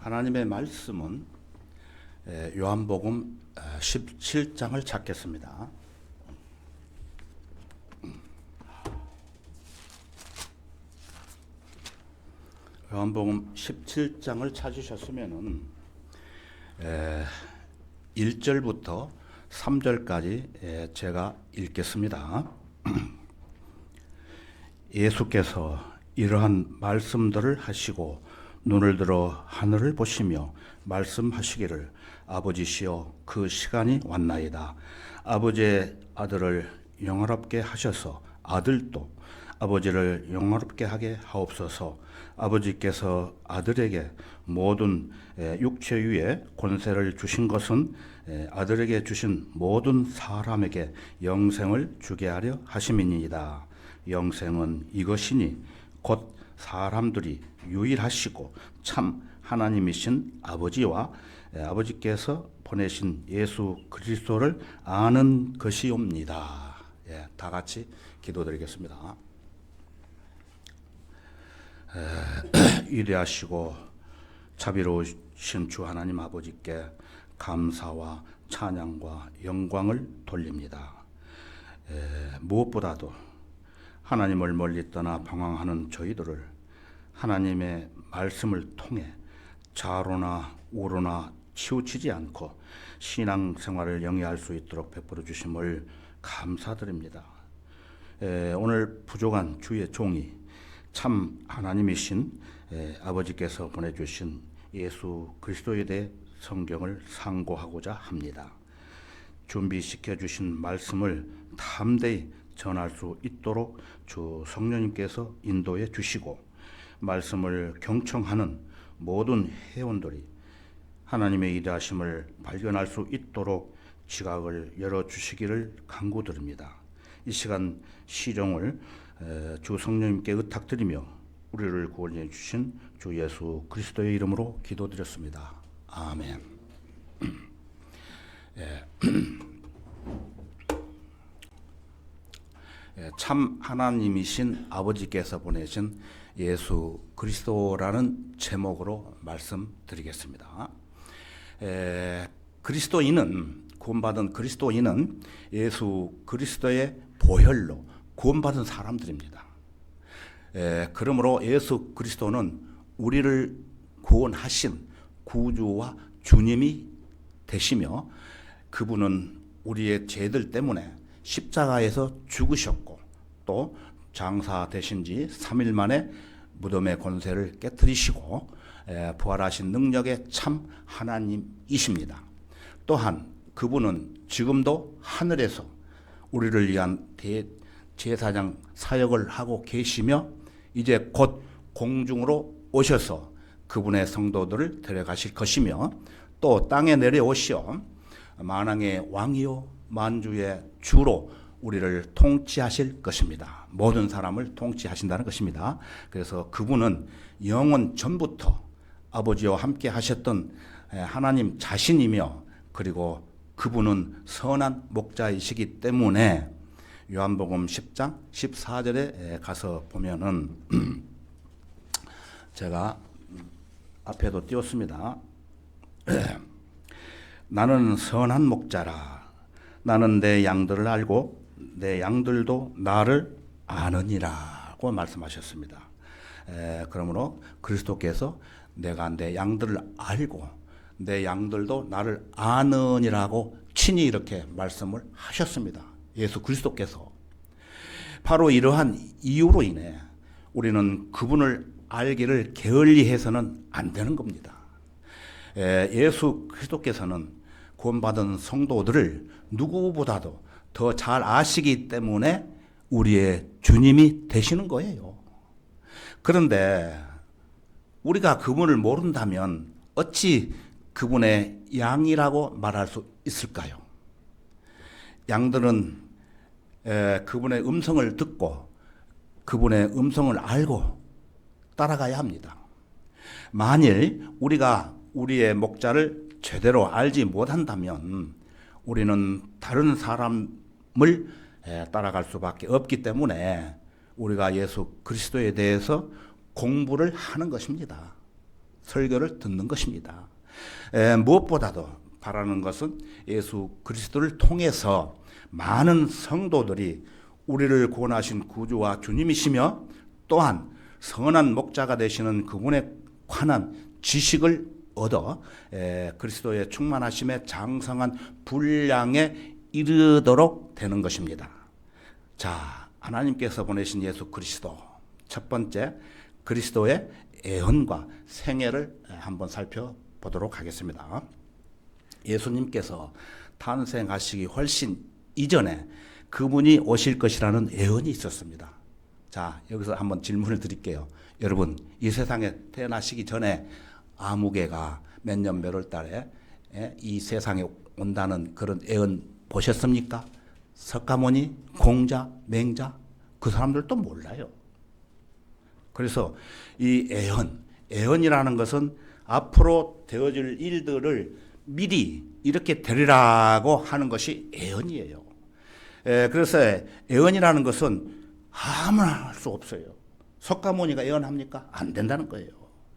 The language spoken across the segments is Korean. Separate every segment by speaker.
Speaker 1: 하나님의 말씀은 요한복음 17장을 찾겠습니다. 요한복음 17장을 찾으셨으면은 1절부터 3절까지 제가 읽겠습니다. 예수께서 이러한 말씀들을 하시고 눈을 들어 하늘을 보시며 말씀하시기를 아버지시여 그 시간이 왔나이다. 아버지의 아들을 영화롭게 하셔서 아들도 아버지를 영화롭게 하게 하옵소서. 아버지께서 아들에게 모든 육체 위에 권세를 주신 것은 아들에게 주신 모든 사람에게 영생을 주게 하려 하심이니이다. 영생은 이것이니 곧 사람들이 유일하시고 참 하나님이신 아버지와 아버지께서 보내신 예수 그리스도를 아는 것이옵니다. 다 같이 기도드리겠습니다. 위대하시고 자비로우신 주 하나님 아버지께 감사와 찬양과 영광을 돌립니다. 무엇보다도 하나님을 멀리 떠나 방황하는 저희들을 하나님의 말씀을 통해 좌로나 우로나 치우치지 않고 신앙생활을 영위할 수 있도록 베풀어 주심을 감사드립니다. 오늘 부족한 주의 종이 참 하나님이신 아버지께서 보내주신 예수 그리스도에 대해 성경을 상고하고자 합니다. 준비시켜 주신 말씀을 담대히 전할 수 있도록 주 성령님께서 인도해 주시고 말씀을 경청하는 모든 회원들이 하나님의 위대하심을 발견할 수 있도록 지각을 열어주시기를 간구드립니다. 이 시간 시종을 주 성령님께 의탁드리며 우리를 구원해 주신 주 예수 그리스도의 이름으로 기도드렸습니다. 아멘. 참 하나님이신 아버지께서 보내신 예수 그리스도라는 제목으로 말씀드리겠습니다. 그리스도인은 구원받은 그리스도인은 예수 그리스도의 보혈로 구원받은 사람들입니다. 그러므로 예수 그리스도는 우리를 구원하신 구주와 주님이 되시며 그분은 우리의 죄들 때문에 십자가에서 죽으셨고 또 장사되신 지 3일 만에 무덤의 권세를 깨뜨리시고 부활하신 능력의 참 하나님이십니다. 또한 그분은 지금도 하늘에서 우리를 위한 대제사장 사역을 하고 계시며 이제 곧 공중으로 오셔서 그분의 성도들을 데려가실 것이며 또 땅에 내려오시어 만왕의 왕이요 만주의 주로 우리를 통치하실 것입니다. 모든 사람을 통치하신다는 것입니다. 그래서 그분은 영원 전부터 아버지와 함께 하셨던 하나님 자신이며 그리고 그분은 선한 목자이시기 때문에 요한복음 10장 14절에 가서 보면은 제가 앞에도 띄웠습니다. 나는 선한 목자라. 나는 내 양들을 알고 내 양들도 나를 아느니라고 말씀하셨습니다. 그러므로 그리스도께서 내가 내 양들을 알고 내 양들도 나를 아느니라고 친히 이렇게 말씀을 하셨습니다. 예수 그리스도께서. 바로 이러한 이유로 인해 우리는 그분을 알기를 게을리해서는 안 되는 겁니다. 예수 그리스도께서는 구원받은 성도들을 누구보다도 더 잘 아시기 때문에 우리의 주님이 되시는 거예요. 그런데 우리가 그분을 모른다면 어찌 그분의 양이라고 말할 수 있을까요? 양들은 그분의 음성을 듣고 그분의 음성을 알고 따라가야 합니다. 만일 우리가 우리의 목자를 제대로 알지 못한다면 우리는 다른 사람을 따라갈 수밖에 없기 때문에 우리가 예수 그리스도에 대해서 공부를 하는 것입니다. 설교를 듣는 것입니다. 무엇보다도 바라는 것은 예수 그리스도를 통해서 많은 성도들이 우리를 구원하신 구주와 주님이시며 또한 선한 목자가 되시는 그분에 관한 지식을 얻어 그리스도의 충만하심에 장성한 분량에 이르도록 되는 것입니다. 자, 하나님께서 보내신 예수 그리스도, 첫 번째 그리스도의 애언과 생애를 한번 살펴보도록 하겠습니다. 예수님께서 탄생하시기 훨씬 이전에 그분이 오실 것이라는 예언이 있었습니다. 자, 여기서 한번 질문을 드릴게요. 여러분, 이 세상에 태어나시기 전에 아무개가 몇 년 몇 월 달에 이 세상에 온다는 그런 예언 보셨습니까? 석가모니, 공자, 맹자, 그 사람들도 몰라요. 그래서 이 예언이라는 것은 앞으로 되어질 일들을 미리 이렇게 되리라고 하는 것이 예언이에요. 그래서 예언이라는 것은 아무나 할 수 없어요. 석가모니가 예언합니까? 안 된다는 거예요.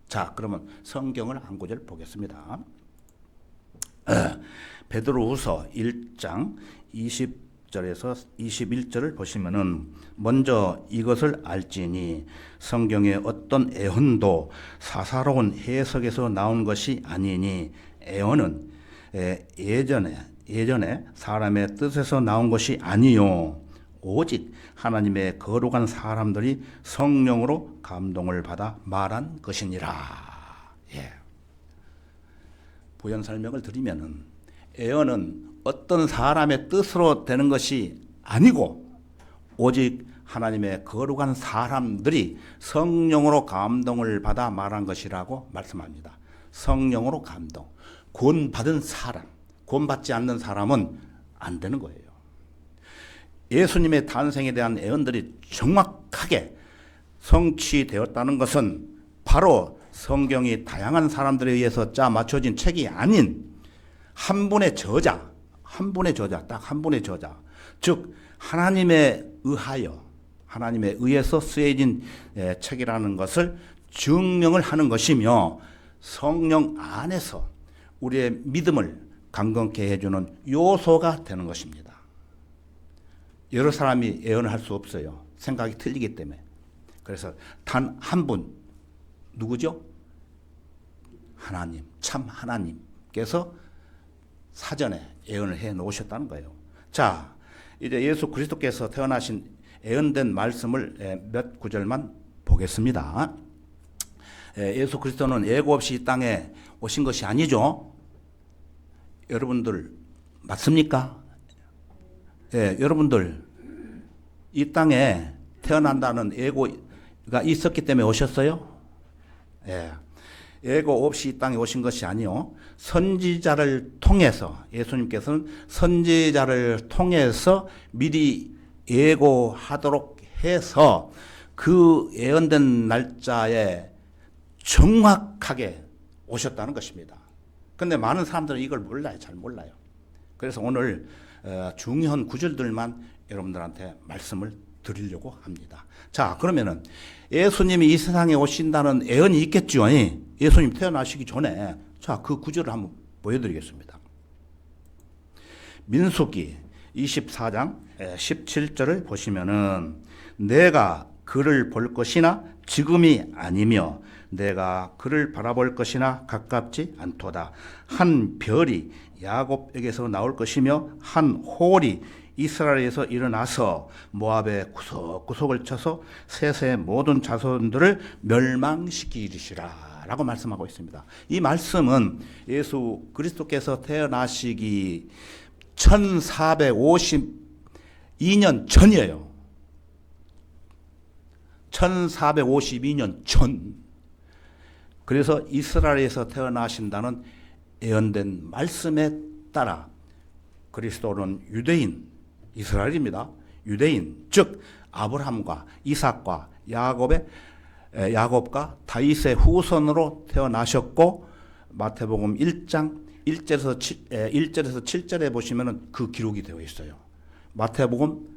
Speaker 1: 자, 그러면 성경을 한 구절 보겠습니다. 베드로후서 1장 20절에서 21절을 보시면은 먼저 이것을 알지니 성경의 어떤 예언도 사사로운 해석에서 나온 것이 아니니 예언은 예전에 사람의 뜻에서 나온 것이 아니요 오직 하나님의 거룩한 사람들이 성령으로 감동을 받아 말한 것이니라. 부연 설명을 드리면은 예언은 어떤 사람의 뜻으로 되는 것이 아니고 오직 하나님의 거룩한 사람들이 성령으로 감동을 받아 말한 것이라고 말씀합니다. 성령으로 감동. 구원받은 사람, 구원받지 않는 사람은 안 되는 거예요. 예수님의 탄생에 대한 예언들이 정확하게 성취되었다는 것은 바로 성경이 다양한 사람들에 의해서 짜 맞춰진 책이 아닌 한 분의 저자, 딱 한 분의 저자, 즉 하나님에 의해서 쓰여진 책이라는 것을 증명을 하는 것이며 성령 안에서 우리의 믿음을 강건케 해주는 요소가 되는 것입니다. 여러 사람이 예언을 할 수 없어요. 생각이 틀리기 때문에. 그래서 단 한 분, 누구죠? 하나님, 참 하나님께서 사전에 예언을 해 놓으셨다는 거예요. 자, 이제 예수 그리스도께서 태어나신 예언된 말씀을 몇 구절만 보겠습니다. 예수 그리스도는 예고 없이 이 땅에 오신 것이 아니죠. 여러분들 맞습니까? 여러분들 이 땅에 태어난다는 예고가 있었기 때문에 오셨어요? 예고 없이 이 땅에 오신 것이 아니요. 선지자를 통해서 예수님께서는 선지자를 통해서 미리 예고하도록 해서 그 예언된 날짜에 정확하게 오셨다는 것입니다. 그런데 많은 사람들은 이걸 몰라요. 잘 몰라요. 그래서 오늘 중요한 구절들만 여러분들한테 말씀을 드리려고 합니다. 자, 그러면은 예수님이 이 세상에 오신다는 예언이 있겠죠. 예수님 태어나시기 전에. 자, 그 구절을 한번 보여드리겠습니다. 민수기 24장 17절을 보시면은 내가 그를 볼 것이나 지금이 아니며 내가 그를 바라볼 것이나 가깝지 않도다. 한 별이 야곱에게서 나올 것이며 한 홀이 이스라엘에서 일어나서 모압의 구석구석을 쳐서 셋의 모든 자손들을 멸망시키리시라 라고 말씀하고 있습니다. 이 말씀은 예수 그리스도께서 태어나시기 1452년 전이에요. 1452년 전. 그래서 이스라엘에서 태어나신다는 예언된 말씀에 따라 그리스도는 유대인, 이스라엘입니다. 유대인, 즉 아브라함과 이삭과 야곱과 다윗의 후손으로 태어나셨고 마태복음 1장 1절에서 7절에 보시면은 그 기록이 되어 있어요. 마태복음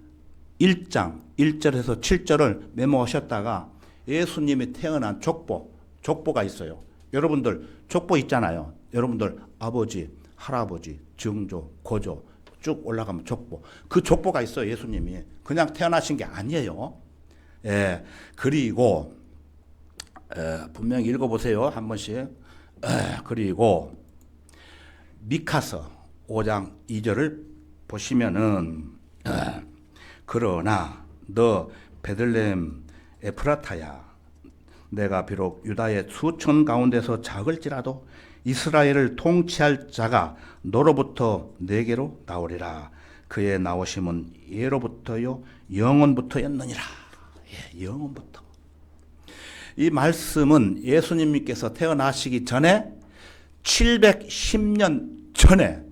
Speaker 1: 1장 1절에서 7절을 메모하셨다가 예수님이 태어난 족보가 있어요. 여러분들 족보 있잖아요. 여러분들 아버지, 할아버지, 증조, 고조 쭉 올라가면 족보. 그 족보가 있어요. 예수님이. 그냥 태어나신 게 아니에요. 예. 그리고 분명히 읽어보세요. 한 번씩. 그리고 미카서 5장 2절을 보시면은 그러나 너 베들레헴 에프라타야 내가 비록 유다의 수천 가운데서 작을지라도 이스라엘을 통치할 자가 너로부터 내게로 나오리라. 그의 나오심은 예로부터요 영원부터였느니라. 예, 영원부터. 이 말씀은 예수님께서 태어나시기 전에 710년 전에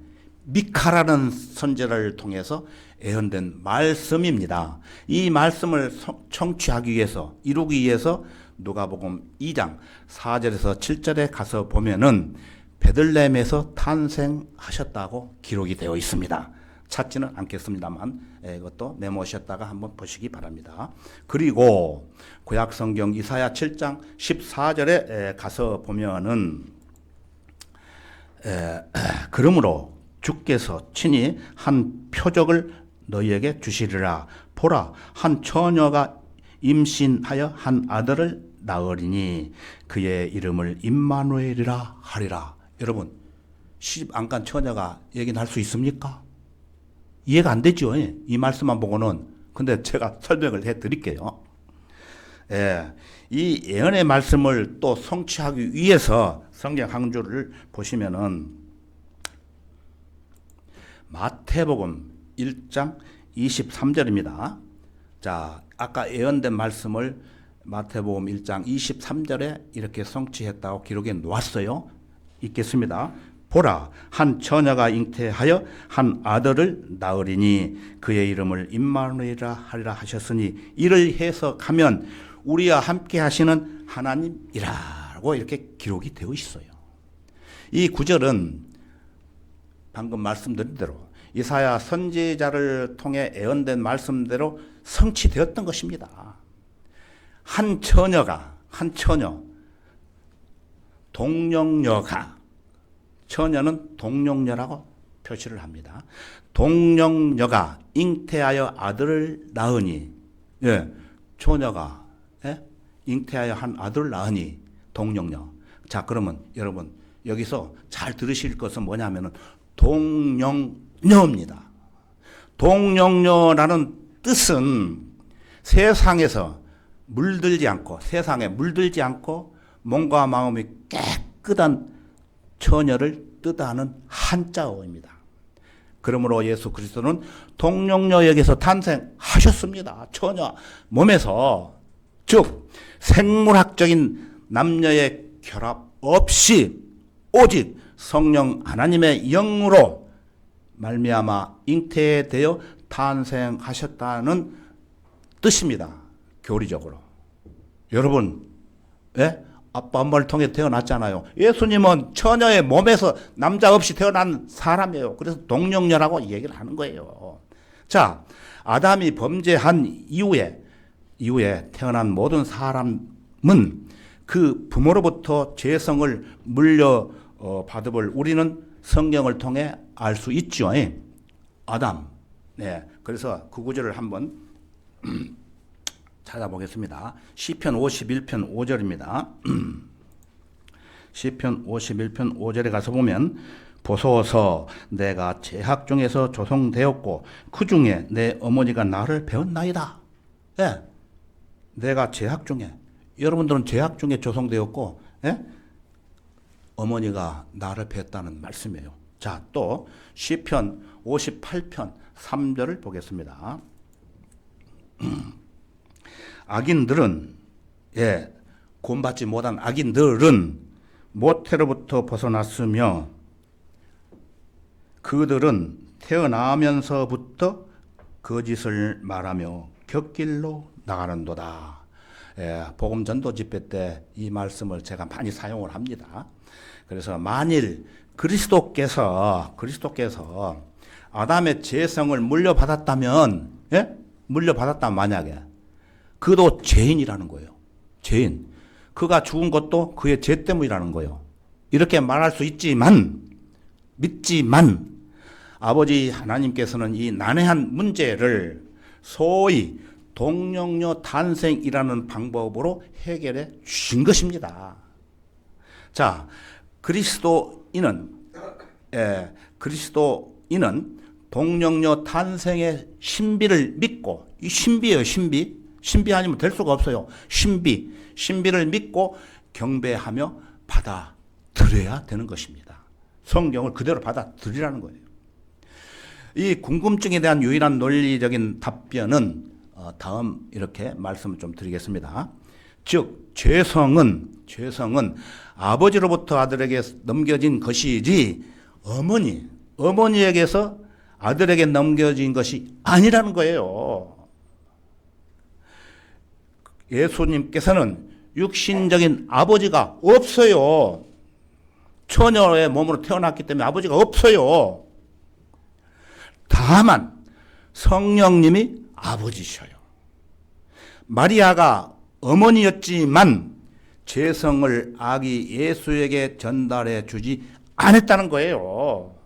Speaker 1: 미카라는 선지자를 통해서 예언된 말씀입니다. 이 말씀을 청취하기 위해서, 이루기 위해서 누가복음 2장 4절에서 7절에 가서 보면은 베들레헴에서 탄생하셨다고 기록이 되어 있습니다. 찾지는 않겠습니다만 이것도 메모하셨다가 한번 보시기 바랍니다. 그리고 구약성경 이사야 7장 14절에 가서 보면은 그러므로 주께서 친히 한 표적을 너희에게 주시리라. 보라, 한 처녀가 임신하여 한 아들을 낳으리니 그의 이름을 임마누엘이라 하리라. 여러분, 시집 안 간 처녀가 얘기는 할 수 있습니까? 이해가 안 되죠. 이 말씀만 보고는. 근데 제가 설명을 해 드릴게요. 예, 이 예언의 말씀을 또 성취하기 위해서 성경 한 줄을 보시면은 마태복음 1장 23절입니다. 자, 아까 예언된 말씀을 마태복음 1장 23절에 이렇게 성취했다고 기록해 놓았어요. 읽겠습니다. 보라, 한 처녀가 잉태하여 한 아들을 낳으리니 그의 이름을 임마누엘이라 하리라 하셨으니 이를 해석하면 우리와 함께 하시는 하나님이라고 이렇게 기록이 되어 있어요. 이 구절은 방금 말씀드린 대로 이사야 선지자를 통해 예언된 말씀대로 성취되었던 것입니다. 한 처녀가, 동령녀가, 처녀는 동령녀라고 표시를 합니다. 동령녀가 잉태하여 아들을 낳으니, 예, 처녀가 잉태하여 한 아들을 낳으니 동령녀. 자, 그러면 여러분 여기서 잘 들으실 것은 뭐냐면은 동령녀입니다. 동령녀라는 뜻은 세상에서 물들지 않고, 세상에 물들지 않고 몸과 마음이 깨끗한 처녀를 뜻하는 한자어입니다. 그러므로 예수 그리스도는 동령녀에게서 탄생하셨습니다. 처녀 몸에서, 즉 생물학적인 남녀의 결합 없이 오직 성령 하나님의 영으로 말미암아 잉태되어 탄생하셨다는 뜻입니다. 교리적으로. 여러분, 예? 아빠 엄마를 통해 태어났잖아요. 예수님은 처녀의 몸에서 남자 없이 태어난 사람이에요. 그래서 동령녀라고 얘기를 하는 거예요. 자, 아담이 범죄한 이후에 태어난 모든 사람은 그 부모로부터 죄성을 물려받음을 우리는 성경을 통해 알 수 있죠. 아담. 네. 그래서 그 구절을 한번 찾아보겠습니다. 시편 51편 5절입니다. 시편 51편 5절에 가서 보면 보소서 내가 제학 중에서 조성되었고 그 중에 내 어머니가 나를 배웠나이다. 예, 내가 제학 중에, 여러분들은 제학 중에 조성되었고, 예? 어머니가 나를 배웠다는 말씀이에요. 자, 또 시편 58편 3절을 보겠습니다. 악인들은, 예, 구원받지 못한 악인들은 모태로부터 벗어났으며 그들은 태어나면서부터 거짓을 말하며 곁길로 나가는도다. 예, 복음 전도 집회 때 이 말씀을 제가 많이 사용을 합니다. 그래서 만일 그리스도께서 아담의 죄성을 물려받았다면, 예? 물려받았다면 만약에 그도 죄인이라는 거예요. 죄인. 그가 죽은 것도 그의 죄 때문이라는 거예요. 이렇게 말할 수 있지만, 믿지만 아버지 하나님께서는 이 난해한 문제를 소위 동령녀 탄생이라는 방법으로 해결해 주신 것입니다. 자, 그리스도인은 동령녀 탄생의 신비를 믿고, 이 신비예요, 신비. 신비 아니면 될 수가 없어요. 신비를 믿고 경배하며 받아들여야 되는 것입니다. 성경을 그대로 받아들이라는 거예요. 이 궁금증에 대한 유일한 논리적인 답변은 다음 이렇게 말씀을 좀 드리겠습니다. 즉 죄성은 아버지로부터 아들에게 넘겨진 것이지 어머니에게서 아들에게 넘겨진 것이 아니라는 거예요. 예수님께서는 육신적인 아버지가 없어요. 처녀의 몸으로 태어났기 때문에 아버지가 없어요. 다만 성령님이 아버지셔요. 마리아가 어머니였지만 죄성을 아기 예수에게 전달해 주지 않았다는 거예요.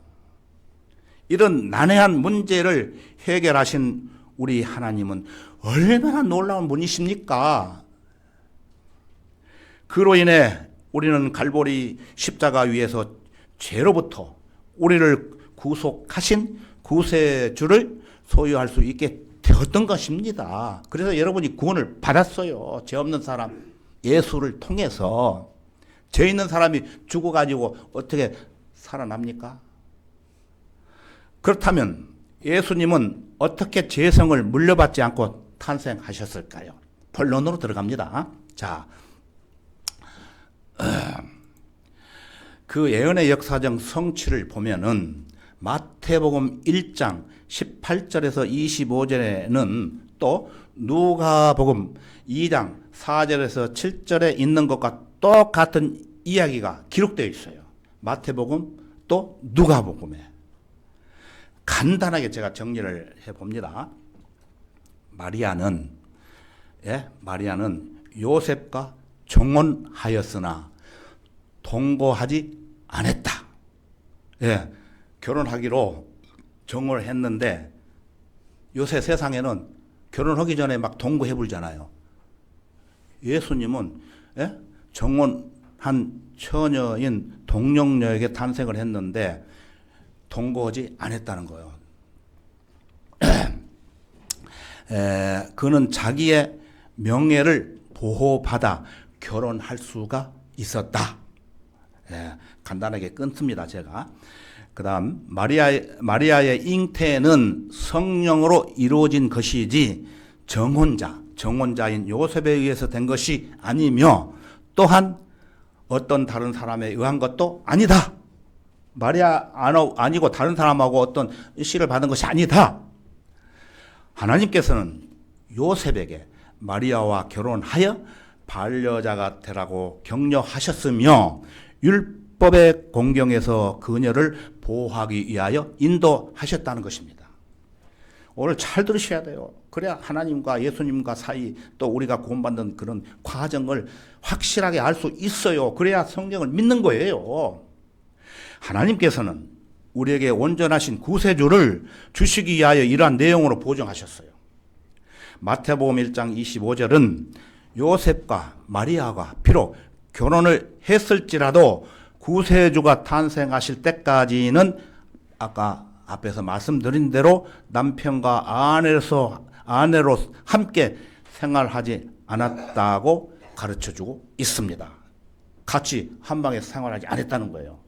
Speaker 1: 이런 난해한 문제를 해결하신 우리 하나님은 얼마나 놀라운 분이십니까? 그로 인해 우리는 갈보리 십자가 위에서 죄로부터 우리를 구속하신 구세주를 소유할 수 있게 되었던 것입니다. 그래서 여러분이 구원을 받았어요. 죄 없는 사람 예수를 통해서. 죄 있는 사람이 죽어가지고 어떻게 살아납니까? 그렇다면 예수님은 어떻게 죄성을 물려받지 않고 탄생하셨을까요? 본론으로 들어갑니다. 자, 그 예언의 역사적 성취를 보면은 마태복음 1장 18절에서 25절에는 또 누가복음 2장 4절에서 7절에 있는 것과 똑같은 이야기가 기록되어 있어요. 마태복음 또 누가복음에. 간단하게 제가 정리를 해봅니다. 마리아는 요셉과 정혼하였으나 동거하지 않았다. 결혼하기로 정을 했는데 요새 세상에는 결혼하기 전에 막 동거해 불잖아요. 예수님은 정혼한 처녀인 동령녀에게 탄생을 했는데 동거하지 않았다는 거예요. 그는 자기의 명예를 보호받아 결혼할 수가 있었다. 간단하게 끊습니다, 제가. 그 다음, 마리아의 잉태는 성령으로 이루어진 것이지 정혼자인 요셉에 의해서 된 것이 아니며 또한 어떤 다른 사람에 의한 것도 아니다. 마리아 아니고 다른 사람하고 어떤 씨를 받은 것이 아니다. 하나님께서는 요셉에게 마리아와 결혼하여 반려자가 되라고 격려하셨으며 율법의 공경에서 그녀를 보호하기 위하여 인도하셨다는 것입니다. 오늘 잘 들으셔야 돼요. 그래야 하나님과 예수님과 사이 또 우리가 구원받는 그런 과정을 확실하게 알 수 있어요. 그래야 성경을 믿는 거예요. 하나님께서는 우리에게 온전하신 구세주를 주시기 위하여 이러한 내용으로 보정하셨어요. 마태복음 1장 25절은 요셉과 마리아가 비록 결혼을 했을지라도 구세주가 탄생하실 때까지는 아까 앞에서 말씀드린 대로 남편과 아내로 함께 생활하지 않았다고 가르쳐주고 있습니다. 같이 한 방에 생활하지 않았다는 거예요.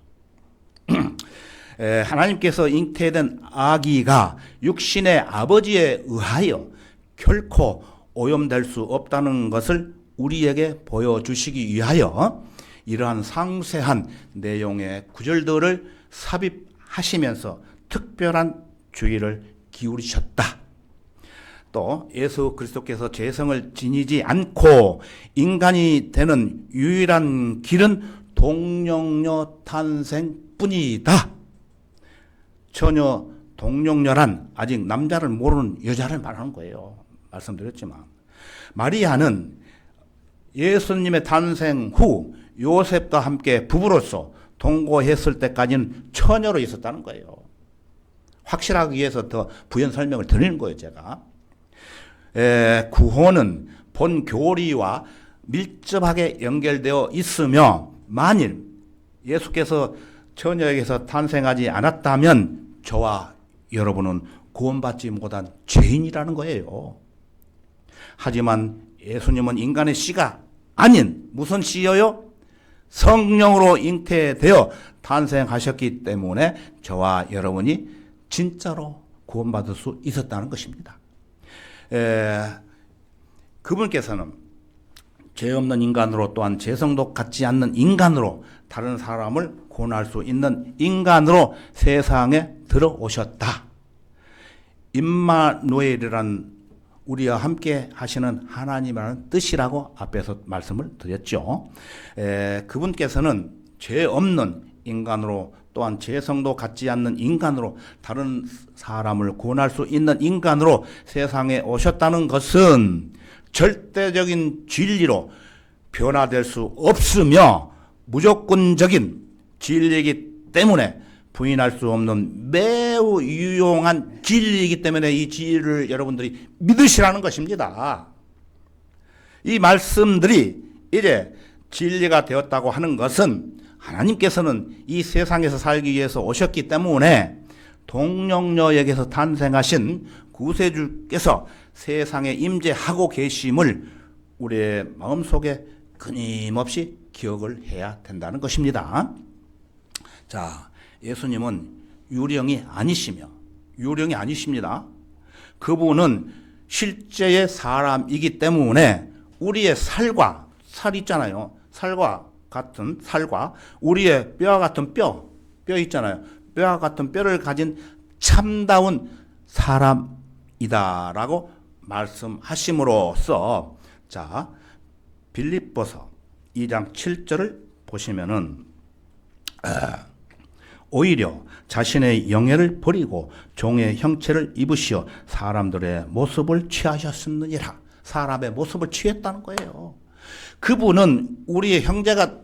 Speaker 1: 하나님께서 잉태된 아기가 육신의 아버지에 의하여 결코 오염될 수 없다는 것을 우리에게 보여주시기 위하여 이러한 상세한 내용의 구절들을 삽입하시면서 특별한 주의를 기울이셨다. 또 예수 그리스도께서 죄성을 지니지 않고 인간이 되는 유일한 길은 동령녀 탄생뿐이다. 처녀 동령녀란 아직 남자를 모르는 여자를 말하는 거예요. 말씀드렸지만 마리아는 예수님의 탄생 후 요셉과 함께 부부로서 동거했을 때까지는 처녀로 있었다는 거예요. 확실하기 위해서 더 부연 설명을 드리는 거예요, 제가. 구원은 본 교리와 밀접하게 연결되어 있으며 만일 예수께서 처녀에게서 탄생하지 않았다면 저와 여러분은 구원받지 못한 죄인이라는 거예요. 하지만 예수님은 인간의 씨가 아닌 무슨 씨여요? 성령으로 잉태되어 탄생하셨기 때문에 저와 여러분이 진짜로 구원받을 수 있었다는 것입니다. 그분께서는 죄 없는 인간으로 또한 죄성도 갖지 않는 인간으로 다른 사람을 구원할 수 있는 인간으로 세상에 들어오셨다. 임마누엘이란 우리와 함께 하시는 하나님이라는 뜻이라고 앞에서 말씀을 드렸죠. 그분께서는 죄 없는 인간으로 또한 죄성도 갖지 않는 인간으로 다른 사람을 구원할 수 있는 인간으로 세상에 오셨다는 것은 절대적인 진리로 변화될 수 없으며 무조건적인 진리이기 때문에 부인할 수 없는 매우 유용한 진리이기 때문에 이 진리를 여러분들이 믿으시라는 것입니다. 이 말씀들이 이제 진리가 되었다고 하는 것은 하나님께서는 이 세상에서 살기 위해서 오셨기 때문에 동령녀에게서 탄생하신 구세주께서 세상에 임재하고 계심을 우리의 마음속에 끊임없이 기억을 해야 된다는 것입니다. 자, 예수님은 유령이 아니십니다. 그분은 실제의 사람이기 때문에 우리의 살 있잖아요. 살과 우리의 뼈와 같은 뼈 있잖아요. 뼈와 같은 뼈를 가진 참다운 사람이다라고 말씀하심으로써 자, 빌립보서 2장 7절을 보시면은 오히려 자신의 영예를 버리고 종의 형체를 입으시어 사람들의 모습을 취하셨느니라. 사람의 모습을 취했다는 거예요. 그분은 우리의 형제가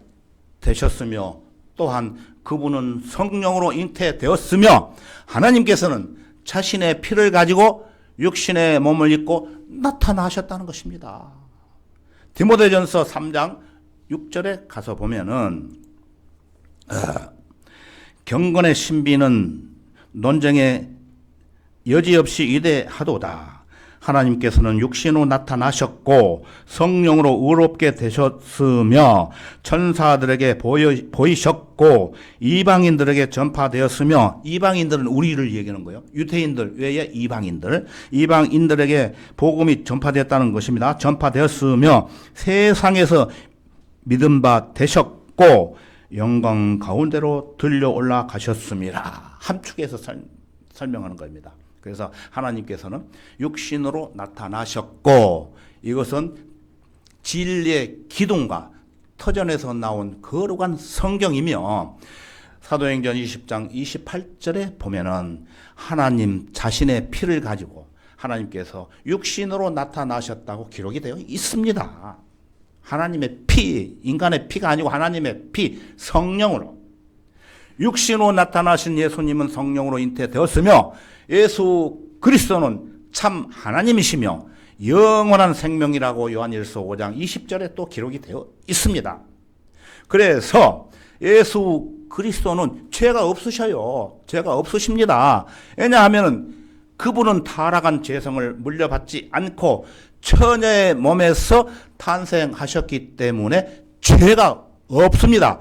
Speaker 1: 되셨으며 또한 그분은 성령으로 잉태되었으며 하나님께서는 자신의 피를 가지고 육신의 몸을 입고 나타나셨다는 것입니다. 디모데전서 3장 6절에 가서 보면은 경건의 신비는 논쟁에 여지없이 위대하도다. 하나님께서는 육신으로 나타나셨고 성령으로 의롭게 되셨으며 천사들에게 보이셨고 이방인들에게 전파되었으며 이방인들은 우리를 얘기하는 거예요. 유대인들 외에 이방인들에게 복음이 전파되었다는 것입니다. 전파되었으며 세상에서 믿음 바 되셨고 영광 가운데로 들려 올라가셨습니다. 함축해서 설명하는 겁니다. 그래서 하나님께서는 육신으로 나타나셨고 이것은 진리의 기둥과 터전에서 나온 거룩한 성경이며 사도행전 20장 28절에 보면은 하나님 자신의 피를 가지고 하나님께서 육신으로 나타나셨다고 기록이 되어 있습니다. 하나님의 피, 인간의 피가 아니고 하나님의 피, 성령으로. 육신으로 나타나신 예수님은 성령으로 잉태되었으며 예수 그리스도는 참 하나님이시며 영원한 생명이라고 요한일서 5장 20절에 또 기록이 되어 있습니다. 그래서 예수 그리스도는 죄가 없으셔요. 죄가 없으십니다. 왜냐하면 그분은 타락한 죄성을 물려받지 않고 처녀의 몸에서 탄생하셨기 때문에 죄가 없습니다.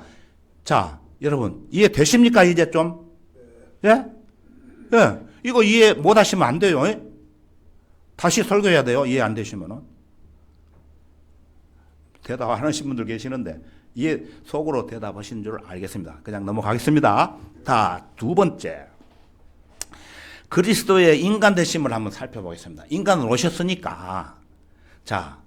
Speaker 1: 자, 여러분 이해되십니까? 이제 좀? 예? 예. 이거 이해 못 하시면 안 돼요. 예? 다시 설교해야 돼요. 이해 안 되시면은. 대답 안 하신 분들 계시는데 이해 속으로 대답하신 줄 알겠습니다. 그냥 넘어가겠습니다. 자, 두 번째. 그리스도의 인간 되심을 한번 살펴보겠습니다. 인간으로 오셨으니까. 자,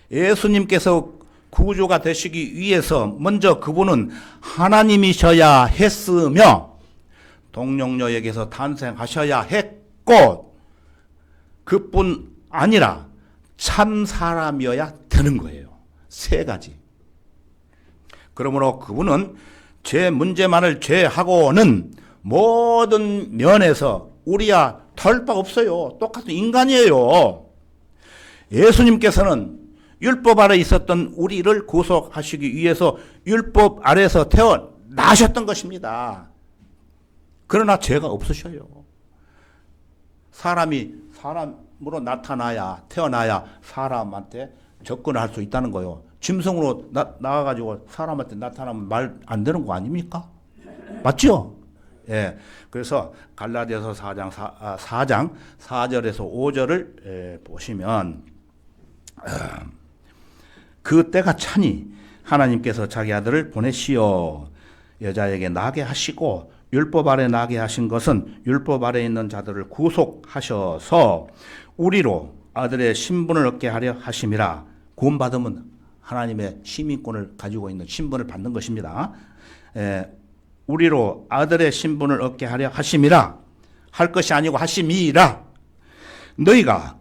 Speaker 1: 예수님께서 구주가 되시기 위해서 먼저 그분은 하나님이셔야 했으며 동령녀에게서 탄생하셔야 했고 그뿐 아니라 참 사람이어야 되는 거예요. 세 가지. 그러므로 그분은 죄 문제만을 제하고는 모든 면에서 우리야 다를 바 없어요. 똑같은 인간이에요. 예수님께서는 율법 아래 있었던 우리를 구속하시기 위해서 율법 아래에서 태어나셨던 것입니다. 그러나 죄가 없으셔요. 사람이 사람으로 태어나야 사람한테 접근할 수 있다는 거예요. 짐승으로 나와가지고 사람한테 나타나면 말 안 되는 거 아닙니까? 맞죠? 예. 그래서 갈라디아서 4장 4절에서 5절을 보시면 그 때가 차니 하나님께서 자기 아들을 보내시어 여자에게 나게 하시고 율법 아래 나게 하신 것은 율법 아래 있는 자들을 구속하셔서 우리로 아들의 신분을 얻게 하려 하심이라. 구원받으면 하나님의 시민권을 가지고 있는 신분을 받는 것입니다. 우리로 아들의 신분을 얻게 하려 하심이라. 할 것이 아니고 하심이라. 너희가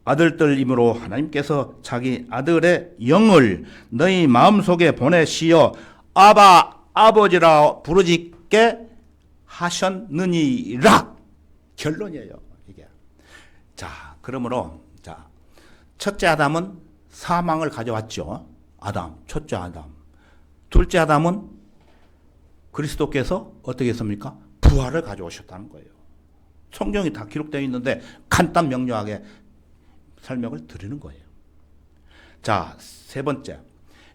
Speaker 1: 아들들이므로 하나님께서 자기 아들의 영을 너희 마음속에 보내시어 아바 아버지라 부르짖게 하셨느니라. 결론이에요, 이게. 자, 그러므로 첫째 아담은 사망을 가져왔죠. 첫째 아담. 둘째 아담은 그리스도께서 어떻게 했습니까? 부활을 가져오셨다는 거예요. 성경이 다 기록되어 있는데 간단 명료하게 설명을 드리는 거예요. 자, 세 번째.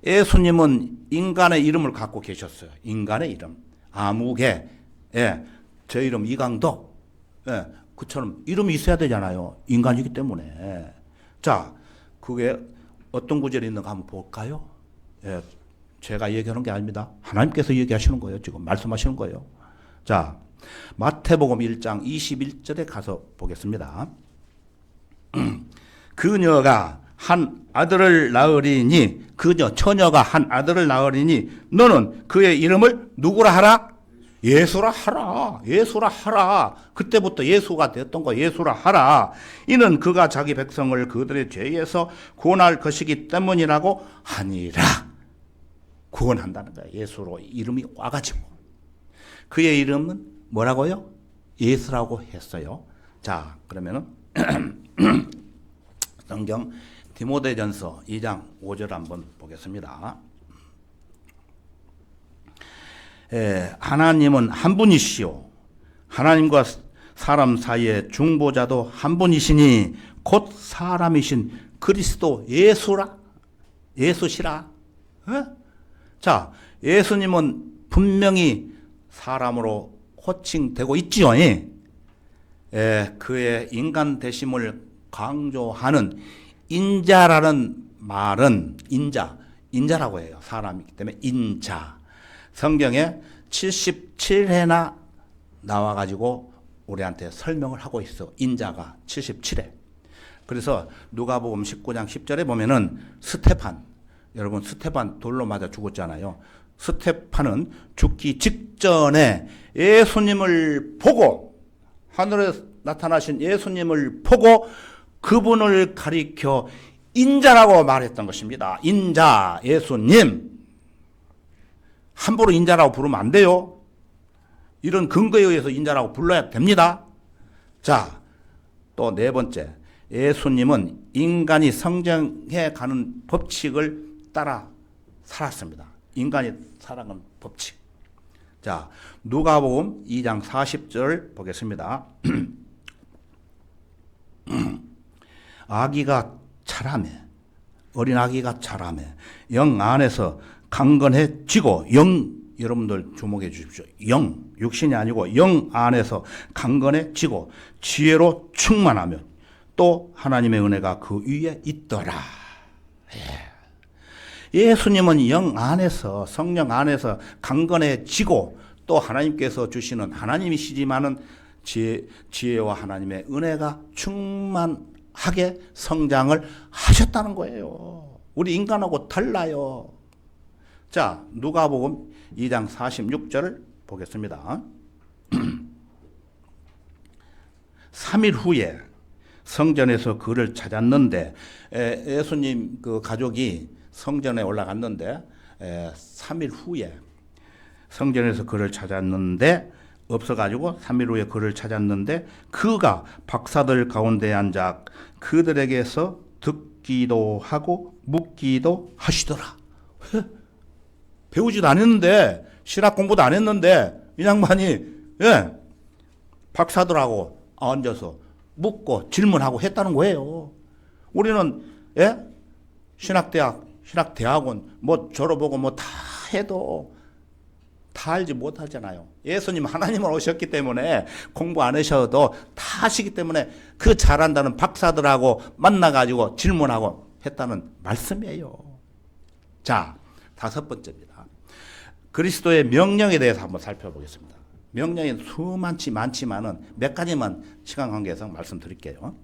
Speaker 1: 예수님은 인간의 이름을 갖고 계셨어요. 인간의 이름. 아무개. 예. 제 이름 이강덕. 예. 그처럼 이름이 있어야 되잖아요. 인간이기 때문에. 자, 그게 어떤 구절이 있는가 한번 볼까요? 예. 제가 얘기하는 게 아닙니다. 하나님께서 얘기하시는 거예요. 지금 말씀하시는 거예요. 자, 마태복음 1장 21절에 가서 보겠습니다. 그녀가 한 아들을 낳으리니 처녀가 한 아들을 낳으리니 너는 그의 이름을 누구라 하라? 예수라 하라. 예수라 하라. 그때부터 예수가 되었던 거 예수라 하라. 이는 그가 자기 백성을 그들의 죄에서 구원할 것이기 때문이라고 하니라. 구원한다는 거야. 예수로 이름이 와가지고. 그의 이름은 뭐라고요? 예수라고 했어요. 자, 그러면은 성경 디모데전서 2장 5절 한번 보겠습니다. 하나님은 한 분이시오. 하나님과 사람 사이의 중보자도 한 분이시니 곧 사람이신 그리스도 예수시라. 자, 예수님은 분명히 사람으로 호칭되고 있지요. 그의 인간 되심을 강조하는 인자라는 말은 인자라고 해요. 사람이기 때문에 인자. 성경에 77회나 나와가지고 우리한테 설명을 하고 있어. 인자가 77회. 그래서 누가복음 19장 10절에 보면은 여러분 스테판 돌로 맞아 죽었잖아요. 스테판은 죽기 직전에 예수님을 보고 하늘에 나타나신 예수님을 보고 그분을 가리켜 인자라고 말했던 것입니다. 인자, 예수님. 함부로 인자라고 부르면 안 돼요. 이런 근거에 의해서 인자라고 불러야 됩니다. 자, 또 네 번째. 예수님은 인간이 성장해 가는 법칙을 따라 살았습니다. 인간이 살아가는 법칙. 자, 누가복음 2장 40절 보겠습니다. 아기가 자라매, 어린 아기가 자라매, 영 안에서 강건해지고, 여러분들 주목해 주십시오. 육신이 아니고 영 안에서 강건해지고 지혜로 충만하며 또 하나님의 은혜가 그 위에 있더라. 예수님은 영 안에서, 성령 안에서 강건해지고 또 하나님께서 주시는 하나님이시지만은 지혜와 하나님의 은혜가 충만하게 성장을 하셨다는 거예요. 우리 인간하고 달라요. 자, 누가복음 2장 46절을 보겠습니다. 3일 후에 성전에서 그를 찾았는데 예수님 그 가족이 성전에 올라갔는데 3일 후에 성전에서 그를 찾았는데 없어가지고 3일 후에 그를 찾았는데 그가 박사들 가운데 앉아 그들에게서 듣기도 하고 묻기도 하시더라. 배우지도 않았는데 신학 공부도 안 했는데 이 양반이 박사들하고 앉아서 묻고 질문하고 했다는 거예요. 우리는 신학대학원 뭐 졸업하고 뭐 다 해도 다 알지 못하잖아요. 예수님 하나님은 오셨기 때문에 공부 안 하셔도 다 하시기 때문에 그 잘한다는 박사들하고 만나가지고 질문하고 했다는 말씀이에요. 자, 5번째입니다. 그리스도의 명령에 대해서 한번 살펴보겠습니다. 명령이 많지만은 몇 가지만 시간 관계에서 말씀드릴게요.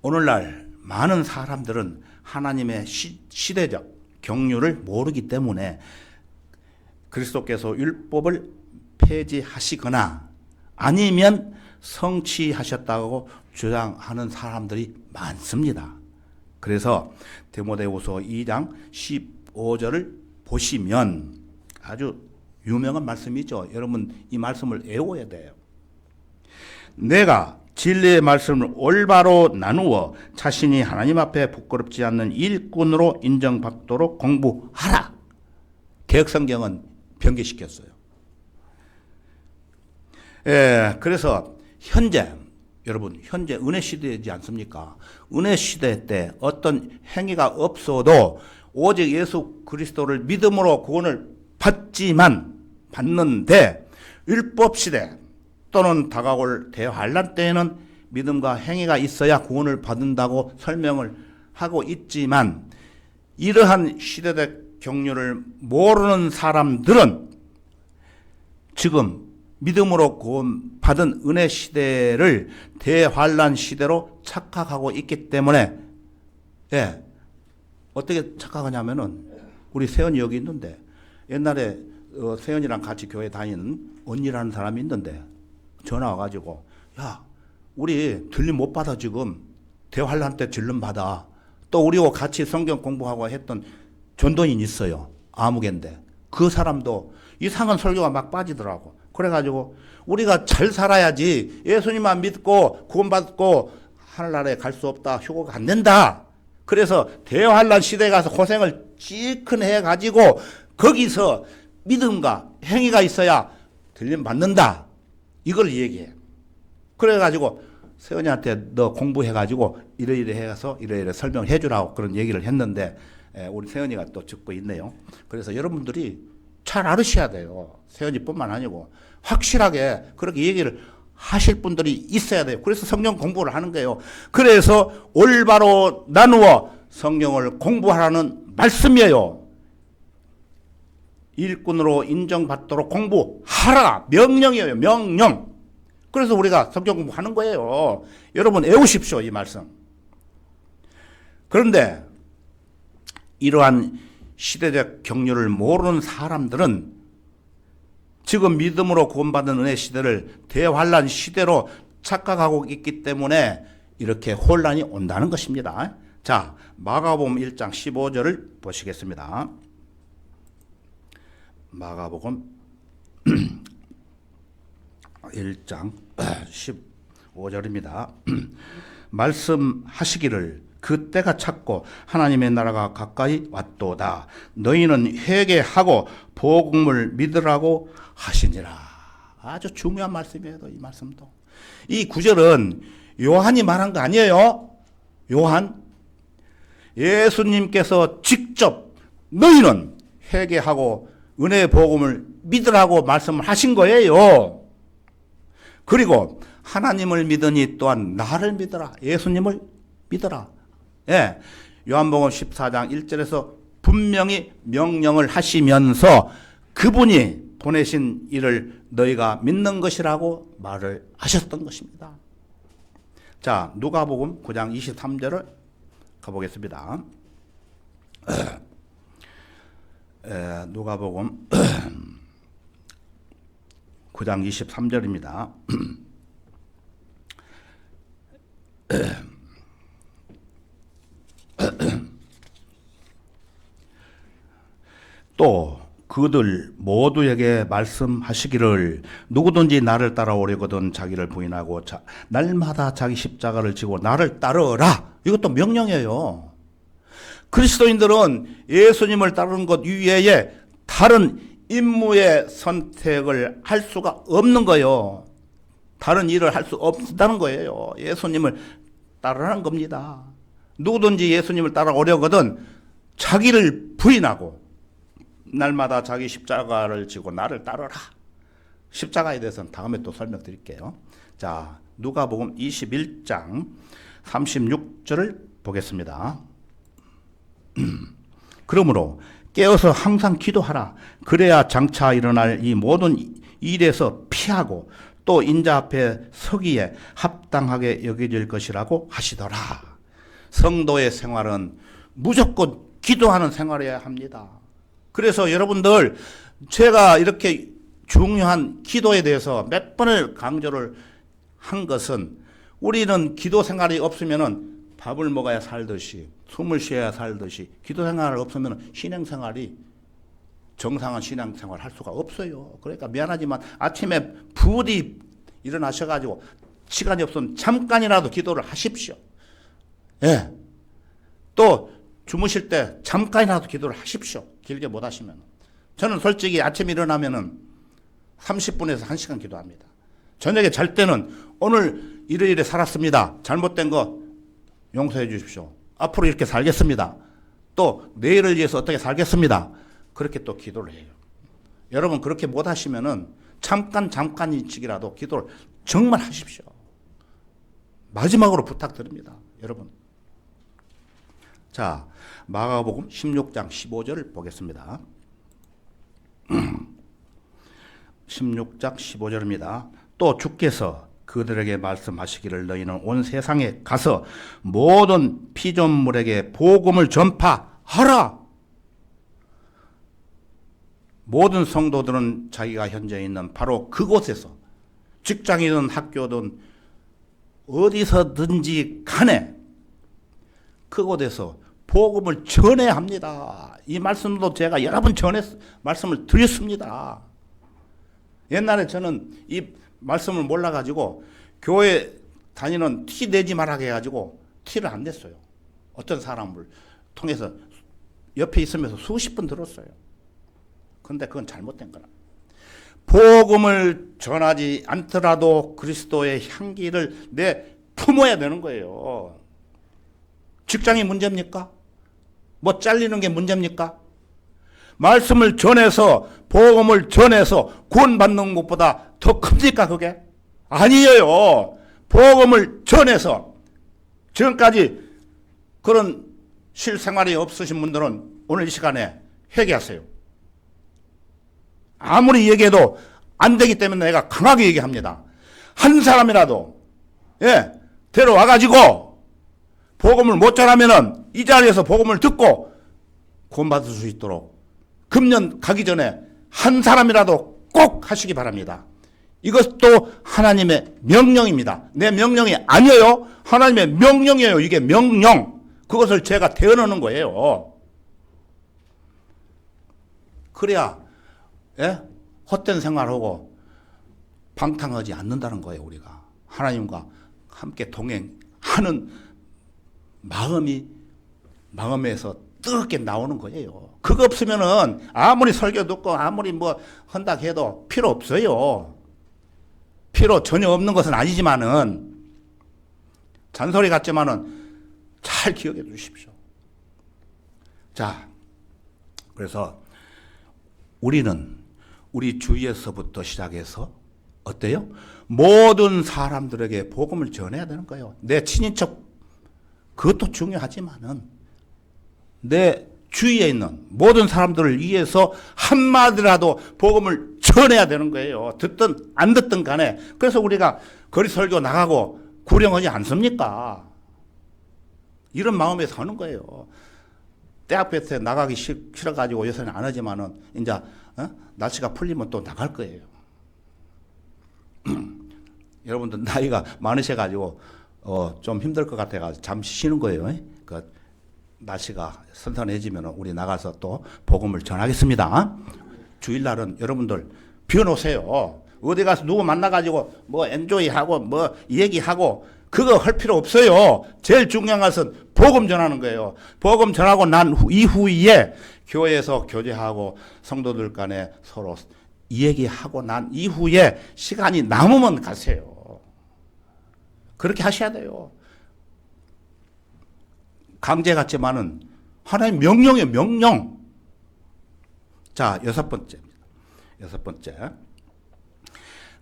Speaker 1: 오늘날 많은 사람들은 하나님의 시대적 경륜을 모르기 때문에 그리스도께서 율법을 폐지하시거나 아니면 성취하셨다고 주장하는 사람들이 많습니다. 그래서 디모데후서 2장 15절을 보시면 아주 유명한 말씀이죠. 여러분 이 말씀을 외워야 돼요. 내가 진리의 말씀을 올바로 나누어 자신이 하나님 앞에 부끄럽지 않는 일꾼으로 인정받도록 공부하라. 개혁성경은 변개시켰어요. 그래서 여러분 현재 은혜 시대이지 않습니까? 은혜 시대 때 어떤 행위가 없어도 오직 예수 그리스도를 믿음으로 구원을 받는데 율법 시대 또는 다가올 대환란 때에는 믿음과 행위가 있어야 구원을 받는다고 설명을 하고 있지만 이러한 시대적 경륜을 모르는 사람들은 지금 믿음으로 구원받은 은혜 시대를 대환란 시대로 착각하고 있기 때문에 어떻게 착각하냐면은 우리 세연이 여기 있는데 옛날에 세연이랑 같이 교회 다니는 언니라는 사람이 있는데 전화 와가지고 야 우리 들림 못 받아 지금 대환란 때 질름 받아. 또 우리와 같이 성경 공부하고 했던 전도인 있어요. 아무개인데 그 사람도 이상한 설교가 막 빠지더라고. 그래가지고 우리가 잘 살아야지 예수님만 믿고 구원받고 하늘나라에 갈 수 없다. 휴거가 안 된다. 그래서 대환란 시대에 가서 고생을 찌큰 해가지고 거기서 믿음과 행위가 있어야 들림 받는다. 이걸 얘기해. 그래가지고 세연이한테 너 공부해가지고 이러이러 해서 이러이러 설명해 주라고 그런 얘기를 했는데 우리 세연이가 또 듣고 있네요. 그래서 여러분들이 잘 알으셔야 돼요. 세연이뿐만 아니고 확실하게 그렇게 얘기를 하실 분들이 있어야 돼요. 그래서 성경 공부를 하는 거예요. 그래서 올바로 나누어 성경을 공부하라는 말씀이에요. 일꾼으로 인정받도록 공부하라. 명령이에요. 명령. 그래서 우리가 성경 공부하는 거예요. 여러분 외우십시오. 이 말씀. 그런데 이러한 시대적 경륜을 모르는 사람들은 지금 믿음으로 구원받은 은혜 시대를 대환란 시대로 착각하고 있기 때문에 이렇게 혼란이 온다는 것입니다. 자, 마가복음 1장 15절을 보시겠습니다. 마가복음 1장 15절입니다. 말씀하시기를 그때가 찼고 하나님의 나라가 가까이 왔도다. 너희는 회개하고 복음을 믿으라고 하시니라. 아주 중요한 말씀이에요. 이 말씀도. 이 구절은 요한이 말한 거 아니에요. 요한. 예수님께서 직접 너희는 회개하고 은혜의 복음을 믿으라고 말씀을 하신 거예요. 그리고 하나님을 믿으니 또한 나를 믿어라. 예수님을 믿어라. 요한복음 14장 1절에서 분명히 명령을 하시면서 그분이 보내신 이를 너희가 믿는 것이라고 말을 하셨던 것입니다. 자, 누가복음 9장 23절을 가보겠습니다. 누가복음 9장 23절입니다. 또 그들 모두에게 말씀하시기를 누구든지 나를 따라오려거든 자기를 부인하고 날마다 자기 십자가를 지고 나를 따르라. 이것도 명령이에요. 그리스도인들은 예수님을 따르는 것 이외에 다른 임무의 선택을 할 수가 없는 거예요. 다른 일을 할 수 없다는 거예요. 예수님을 따르라는 겁니다. 누구든지 예수님을 따라오려거든 자기를 부인하고 날마다 자기 십자가를 지고 나를 따르라. 십자가에 대해서는 다음에 또 설명드릴게요. 자, 누가복음 21장 36절을 보겠습니다. 그러므로 깨어서 항상 기도하라. 그래야 장차 일어날 이 모든 일에서 피하고 또 인자 앞에 서기에 합당하게 여겨질 것이라고 하시더라. 성도의 생활은 무조건 기도하는 생활이어야 합니다. 그래서 여러분들 제가 이렇게 중요한 기도에 대해서 몇 번을 강조를 한 것은 우리는 기도 생활이 없으면은 밥을 먹어야 살듯이 숨을 쉬어야 살듯이 기도 생활이 없으면 신앙생활이 정상한 신앙생활 할 수가 없어요. 그러니까 미안하지만 아침에 부디 일어나셔가지고 시간이 없으면 잠깐이라도 기도를 하십시오. 예. 또 주무실 때 잠깐이라도 기도를 하십시오. 길게 못 하시면. 저는 솔직히 아침에 일어나면은 30분에서 1시간 기도합니다. 저녁에 잘 때는 오늘 이러이러 살았습니다. 잘못된 거 용서해 주십시오. 앞으로 이렇게 살겠습니다. 또 내일을 위해서 어떻게 살겠습니다. 그렇게 또 기도를 해요. 여러분 그렇게 못 하시면은 잠깐이치기라도 기도를 정말 하십시오. 마지막으로 부탁드립니다. 여러분. 자, 마가복음 16장 15절을 보겠습니다. 16장 15절입니다. 또 주께서 그들에게 말씀하시기를 너희는 온 세상에 가서 모든 피조물에게 복음을 전파하라. 모든 성도들은 자기가 현재 있는 바로 그곳에서 직장이든 학교든 어디서든지 간에 그곳에서 복음을 전해야 합니다. 이 말씀도 제가 여러 번 말씀을 드렸습니다. 옛날에 저는 이 말씀을 몰라가지고 교회 다니는 티 내지 말라 해가지고 티를 안 냈어요. 어떤 사람을 통해서 옆에 있으면서 수십 번 들었어요. 근데 그건 잘못된 거라. 복음을 전하지 않더라도 그리스도의 향기를 내 품어야 되는 거예요. 직장이 문제입니까? 뭐 잘리는 게 문제입니까? 말씀을 전해서 복음을 전해서 구원받는 것보다 더 큽니까 그게? 아니에요. 복음을 전해서 지금까지 그런 실생활이 없으신 분들은 오늘 이 시간에 회개하세요. 아무리 얘기해도 안 되기 때문에 내가 강하게 얘기합니다. 한 사람이라도 데려와가지고 복음을 못 전하면은 이 자리에서 복음을 듣고 구원받을 수 있도록 금년 가기 전에 한 사람이라도 꼭 하시기 바랍니다. 이것도 하나님의 명령입니다. 내 명령이 아니에요. 하나님의 명령이에요. 이게 명령. 그것을 제가 대언하는 거예요. 그래야 헛된 생활하고 방탕하지 않는다는 거예요. 우리가 하나님과 함께 동행하는 마음에서 뜨겁게 나오는 거예요. 그거 없으면은 아무리 설교 듣고 아무리 뭐 한다 해도 필요 없어요. 필요 전혀 없는 것은 아니지만은 잔소리 같지만은 잘 기억해 주십시오. 자, 그래서 우리는 우리 주위에서부터 시작해서 어때요? 모든 사람들에게 복음을 전해야 되는 거예요. 내 친인척 그것도 중요하지만은 내 주위에 있는 모든 사람들을 위해서 한마디라도 복음을 전해야 되는 거예요. 듣든 안 듣든 간에. 그래서 우리가 거리 설교 나가고 구령하지 않습니까? 이런 마음에서 하는 거예요. 대학볕에 나가기 싫어가지고 요새는 안 하지만은 이제 날씨가 풀리면 또 나갈 거예요. 여러분들 나이가 많으셔가지고 좀 힘들 것 같아가지고 잠시 쉬는 거예요. 날씨가 선선해지면 우리 나가서 또 복음을 전하겠습니다. 주일날은 여러분들 비워놓으세요. 어디 가서 누구 만나가지고 뭐 엔조이하고 뭐 얘기하고 그거 할 필요 없어요. 제일 중요한 것은 복음 전하는 거예요. 복음 전하고 난 이후에 교회에서 교제하고 성도들 간에 서로 얘기하고 난 이후에 시간이 남으면 가세요. 그렇게 하셔야 돼요. 강제 같지만은 하나님 명령이에요. 명령. 자, 여섯 번째.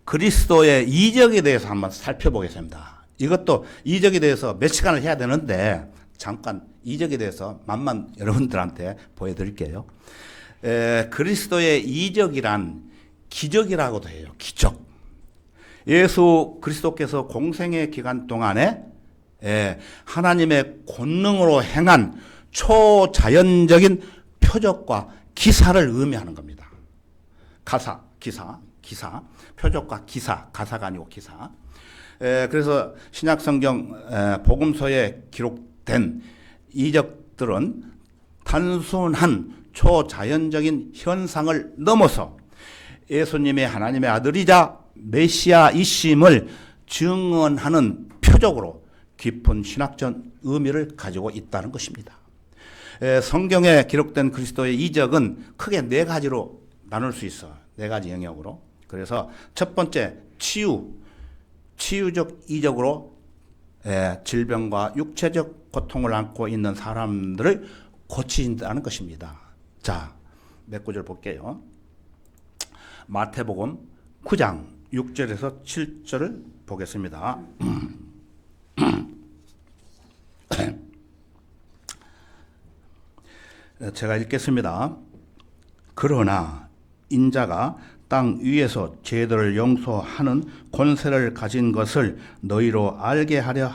Speaker 1: 그리스도의 이적에 대해서 한번 살펴보겠습니다. 이것도 이적에 대해서 몇 시간을 해야 되는데 잠깐 이적에 대해서 맛만 여러분들한테 보여드릴게요. 그리스도의 이적이란 기적이라고도 해요. 기적. 예수 그리스도께서 공생의 기간 동안에 하나님의 권능으로 행한 초자연적인 표적과 기사를 의미하는 겁니다. 기사. 표적과 기사. 가사가 아니고 기사. 그래서 신약성경 복음서에 기록된 이적들은 단순한 초자연적인 현상을 넘어서 예수님의 하나님의 아들이자 메시아이심을 증언하는 표적으로 깊은 신학적 의미를 가지고 있다는 것입니다. 성경에 기록된 그리스도의 이적은 크게 네 가지로 나눌 수 있어요. 네 가지 영역으로. 그래서 첫 번째 치유적 이적으로 질병과 육체적 고통을 안고 있는 사람들을 고친다는 것입니다. 자, 몇 구절 볼게요. 마태복음 9장 6절에서 7절을 보겠습니다. 제가 읽겠습니다. 그러나 인자가 땅 위에서 죄들을 용서하는 권세를 가진 것을 너희로 알게 하려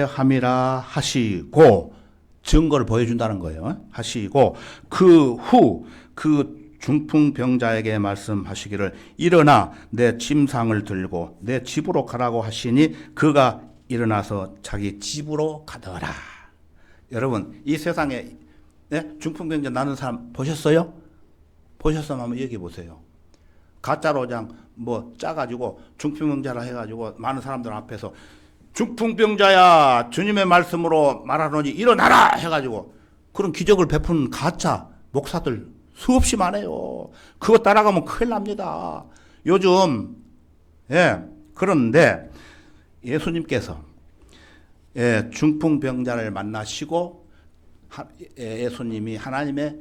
Speaker 1: 함이라 하시고, 증거를 보여준다는 거예요. 하시고 그 후 그 중풍병자에게 말씀하시기를 일어나 내 침상을 들고 내 집으로 가라고 하시니 그가 일어나서 자기 집으로 가더라. 여러분, 이 세상에 중풍병자 나는 사람 보셨어요? 보셨으면 한번 얘기해 보세요. 가짜로 그냥 뭐 짜가지고 중풍병자라 해가지고 많은 사람들 앞에서 중풍병자야 주님의 말씀으로 말하노니 일어나라 해가지고 그런 기적을 베푸는 가짜 목사들 수없이 많아요. 그거 따라가면 큰일 납니다. 요즘 그런데 예수님께서 중풍병자를 만나시고 예수님이 하나님의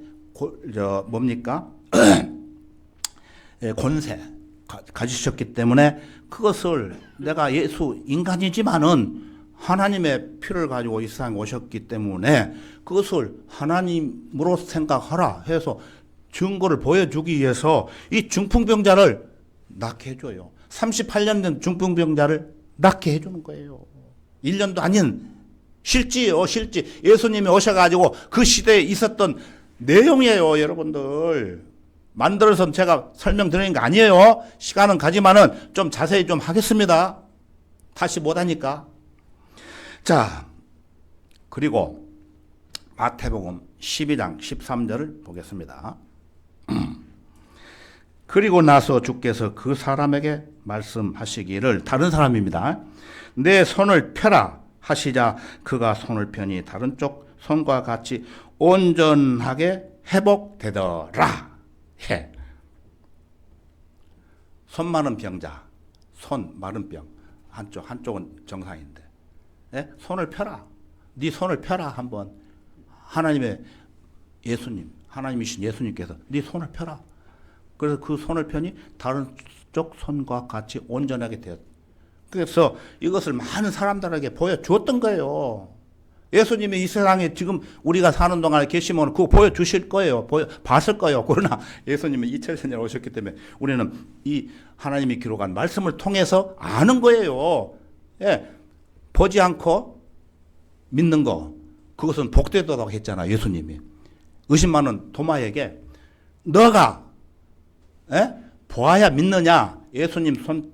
Speaker 1: 권세 가지셨기 때문에 그것을 내가 예수 인간이지만은 하나님의 피를 가지고 이 세상에 오셨기 때문에 그것을 하나님으로 생각하라 해서 증거를 보여주기 위해서 이 중풍병자를 낫게 해줘요. 38년 된 중풍병자를 낫게 해주는 거예요. 1년도 아닌 실지예요. 실지. 예수님이 오셔가지고 그 시대에 있었던 내용이에요. 여러분들. 만들어서 제가 설명드리는 거 아니에요. 시간은 가지만은 좀 자세히 좀 하겠습니다. 다시 못하니까. 자, 그리고 마태복음 12장 13절을 보겠습니다. 그리고 나서 주께서 그 사람에게 말씀하시기를, 다른 사람입니다. 내 손을 펴라 하시자 그가 손을 펴니 다른 쪽 손과 같이 온전하게 회복되더라. 손 마른 병자, 손 마른 병, 한쪽은 정상인데, 손을 펴라. 네 손을 펴라 한번. 하나님의 예수님, 하나님이신 예수님께서 네 손을 펴라. 그래서 그 손을 펴니 다른 쪽 손과 같이 온전하게 되었다. 그래서 이것을 많은 사람들에게 보여주었던 거예요. 예수님이 이 세상에 지금 우리가 사는 동안에 계시면 그거 보여주실 거예요. 봤을 거예요. 그러나 예수님은 2000년 오셨기 때문에 우리는 이 하나님이 기록한 말씀을 통해서 아는 거예요. 보지 않고 믿는 거, 그것은 복되도록 했잖아. 예수님이 의심 많은 도마에게 너가 보아야 믿느냐? 예수님 손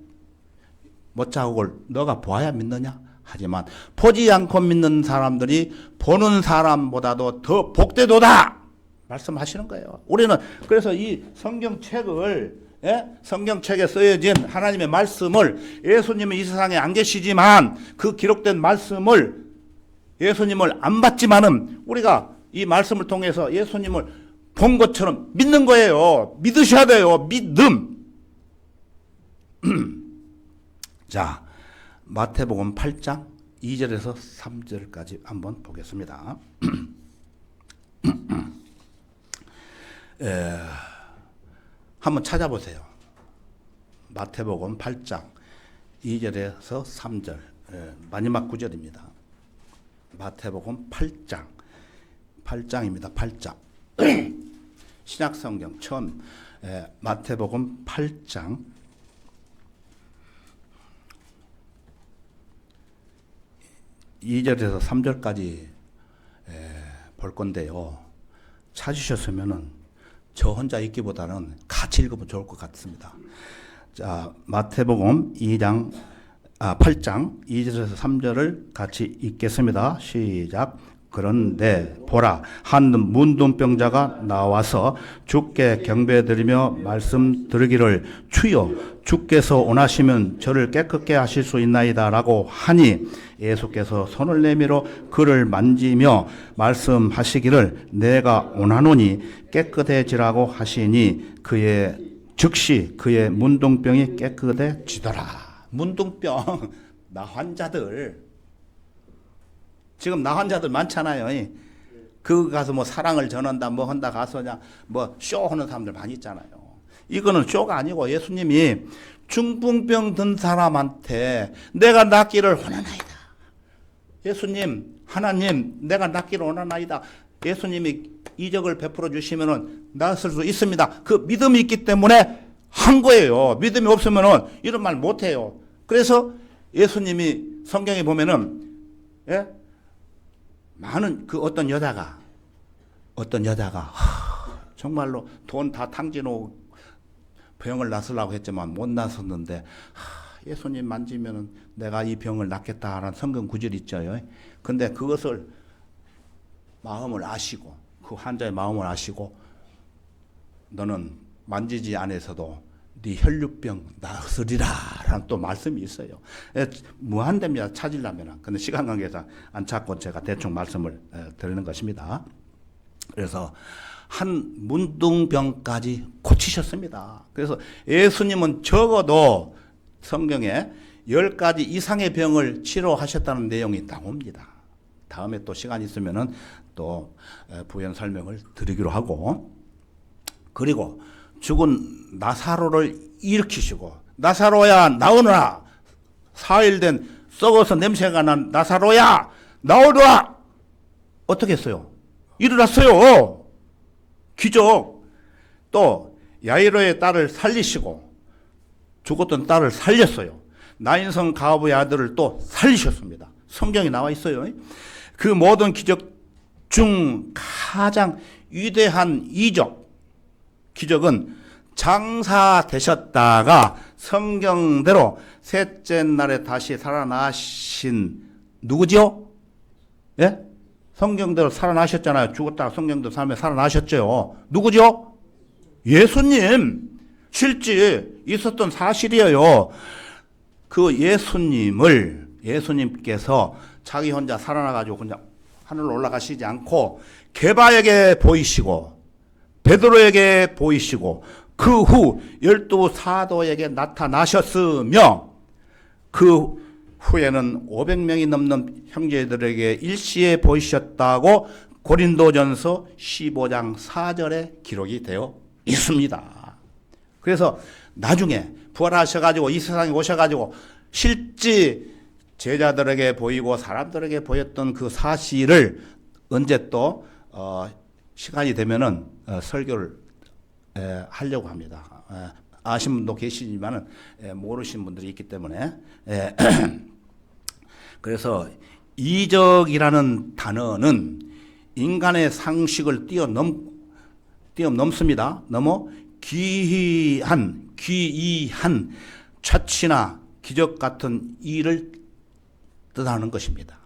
Speaker 1: 못자국을 너가 보아야 믿느냐? 하지만 보지 않고 믿는 사람들이 보는 사람보다도 더 복되도다 말씀하시는 거예요. 우리는 그래서 이 성경책을 성경책에 쓰여진 하나님의 말씀을 예수님은 이 세상에 안 계시지만 그 기록된 말씀을 예수님을 안 봤지만은 우리가 이 말씀을 통해서 예수님을 본 것처럼 믿는 거예요. 믿으셔야 돼요. 믿음. 자, 마태복음 8장 2절에서 3절까지 한번 보겠습니다. 한번 찾아보세요. 마태복음 8장 2절에서 3절 마지막 구절입니다. 마태복음 8장입니다. 8장 신약성경 처음 마태복음 8장 2절에서 3절까지 볼 건데요. 찾으셨으면은 저 혼자 읽기보다는 같이 읽으면 좋을 것 같습니다. 자, 마태복음 8장 2절에서 3절을 같이 읽겠습니다. 시작. 그런데 보라, 한 문둥병자가 나와서 주께 경배드리며 말씀 드리기를 주여 주께서 원하시면 저를 깨끗게 하실 수 있나이다 라고 하니 예수께서 손을 내밀어 그를 만지며 말씀하시기를 내가 원하노니 깨끗해지라고 하시니 즉시 그의 문둥병이 깨끗해지더라. 문둥병 나 환자들 지금 나 환자들 많잖아요. 그 가서 뭐 사랑을 전한다 뭐 한다 가서 그냥 뭐 쇼하는 사람들 많이 있잖아요. 이거는 쇼가 아니고 예수님이 중풍병 든 사람한테 내가 낫기를 원하나이다. 예수님 하나님 내가 낫기를 원하나이다. 예수님이 이적을 베풀어 주시면은 낫을 수 있습니다. 그 믿음이 있기 때문에 한 거예요. 믿음이 없으면은 이런 말 못 해요. 그래서 예수님이 성경에 보면은 많은 그 어떤 여자가 정말로 돈 다 탕진하고 병을 낫으려고 했지만 못 낫았는데 예수님 만지면은 내가 이 병을 낫겠다라는 성경 구절이 있죠. 근데 그것을 마음을 아시고 그 환자의 마음을 아시고 너는 만지지 않아서도 네 혈류병 나으리라 라는 또 말씀이 있어요. 무한됩니다. 찾으려면. 근데 시간 관계상 안 찾고 제가 대충 말씀을 드리는 것입니다. 그래서 한 문둥병까지 고치셨습니다. 그래서 예수님은 적어도 성경에 10가지 이상의 병을 치료하셨다는 내용이 나옵니다. 다음에 또 시간 있으면은 또 부연 설명을 드리기로 하고, 그리고 죽은 나사로를 일으키시고, 나사로야 나오너라, 4일 된 썩어서 냄새가 난 나사로야 나오너라. 어떻게 했어요? 일어났어요. 기적. 또 야이로의 딸을 살리시고 죽었던 딸을 살렸어요. 나인성 가부의 아들을 또 살리셨습니다. 성경에 나와 있어요. 그 모든 기적 중 가장 위대한 기적은 장사되셨다가 성경대로 셋째 날에 다시 살아나신 누구죠? 예? 성경대로 살아나셨잖아요. 죽었다가 성경대로 살아나셨죠. 누구죠? 예수님. 실제 있었던 사실이에요. 그 예수님께서 자기 혼자 살아나가지고 그냥 하늘로 올라가시지 않고 게바에게 보이시고 베드로에게 보이시고 그 후 12 사도에게 나타나셨으며 그 후에는 500명이 넘는 형제들에게 일시에 보이셨다고 고린도전서 15장 4절에 기록이 되어 있습니다. 그래서 나중에 부활하셔가지고 이 세상에 오셔가지고 실제 제자들에게 보이고 사람들에게 보였던 그 사실을 언제 또 시간이 되면은 설교를 하려고 합니다. 아시는 분도 계시지만은 모르시는 분들이 있기 때문에 그래서 이적이라는 단어는 인간의 상식을 뛰어넘습니다. 너무 기이한 처치나 기적 같은 일을 뜻하는 것입니다.